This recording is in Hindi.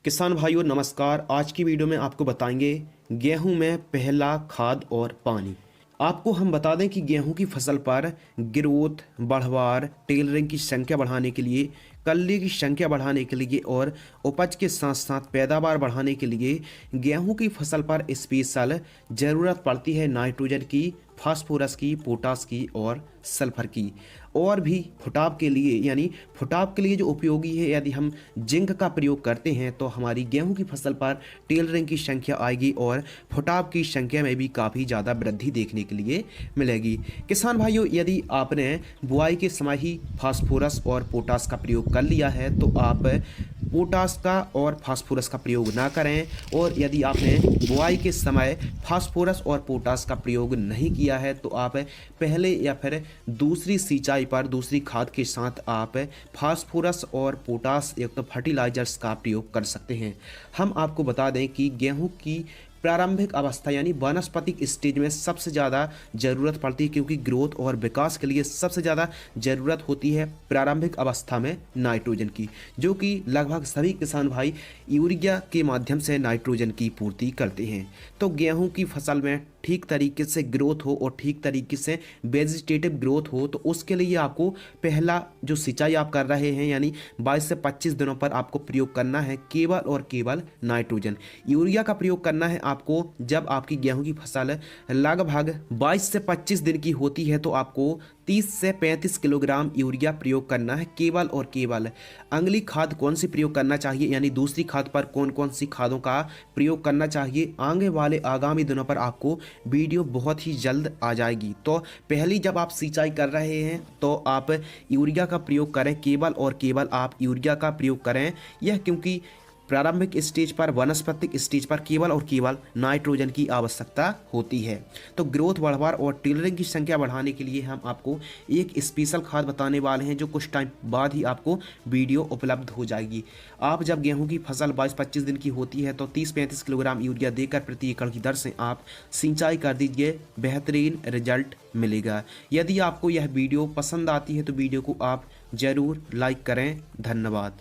किसान भाइयों नमस्कार। आज की वीडियो में आपको बताएंगे गेहूं में पहला खाद और पानी। आपको हम बता दें कि गेहूं की फसल पर ग्रोथ, बढ़वार, टेलरिंग की संख्या बढ़ाने के लिए, कल्ली की संख्या बढ़ाने के लिए और उपज के साथ साथ पैदावार बढ़ाने के लिए गेहूं की फसल पर स्पेशल ज़रूरत पड़ती है नाइट्रोजन की, फास्फोरस की, पोटास की और सल्फर की। और भी फुटाव के लिए यानी फुटाव के लिए जो उपयोगी है, यदि हम जिंक का प्रयोग करते हैं तो हमारी गेहूं की फसल पर टेलरिंग की संख्या आएगी और फुटाव की संख्या में भी काफ़ी ज़्यादा वृद्धि देखने के लिए मिलेगी। किसान भाइयों, यदि आपने बुआई के समय ही फास्फोरस और पोटास का प्रयोग कर लिया है तो आप पोटास का और फास्फोरस का प्रयोग ना करें, और यदि आपने बुआई के समय फास्फोरस और पोटास का प्रयोग नहीं किया है तो आप पहले या फिर दूसरी सिंचाई पर दूसरी खाद के साथ आप फास्फोरस और पोटास युक्त फर्टिलाइजर्स का प्रयोग कर सकते हैं। हम आपको बता दें कि गेहूं की प्रारंभिक अवस्था यानी वानस्पतिक स्टेज में सबसे ज़्यादा ज़रूरत पड़ती है, क्योंकि ग्रोथ और विकास के लिए सबसे ज़्यादा ज़रूरत होती है प्रारंभिक अवस्था में नाइट्रोजन की, जो कि लगभग सभी किसान भाई यूरिया के माध्यम से नाइट्रोजन की पूर्ति करते हैं। तो गेहूं की फसल में ठीक तरीके से ग्रोथ हो और ठीक तरीके से वेजिटेटिव ग्रोथ हो, तो उसके लिए आपको पहला जो सिंचाई आप कर रहे हैं यानी 22 से 25 दिनों पर आपको प्रयोग करना है केवल और केवल नाइट्रोजन। यूरिया का प्रयोग करना है आपको जब आपकी गेहूं की फसल लगभग 22 से 25 दिन की होती है, तो आपको 30 से 35 किलोग्राम यूरिया प्रयोग करना है केवल और केवल। अगली खाद कौन सी प्रयोग करना चाहिए यानी दूसरी खाद पर कौन कौन सी खादों का प्रयोग करना चाहिए, आगे वाले आगामी दिनों पर आपको वीडियो बहुत ही जल्द आ जाएगी। तो पहली जब आप सिंचाई कर रहे हैं तो आप यूरिया का प्रयोग करें, केवल और केवल आप यूरिया का प्रयोग करें। यह क्योंकि प्रारंभिक स्टेज पर वानस्पतिक स्टेज पर केवल और केवल नाइट्रोजन की आवश्यकता होती है। तो ग्रोथ बढ़वार और टेलरिंग की संख्या बढ़ाने के लिए हम आपको एक स्पेशल खाद बताने वाले हैं, जो कुछ टाइम बाद ही आपको वीडियो उपलब्ध हो जाएगी। आप जब गेहूं की फसल 22-25 दिन की होती है तो 30-35 किलोग्राम यूरिया देकर प्रति एकड़ की दर से आप सिंचाई कर दीजिए, बेहतरीन रिजल्ट मिलेगा। यदि आपको यह वीडियो पसंद आती है तो वीडियो को आप ज़रूर लाइक करें। धन्यवाद।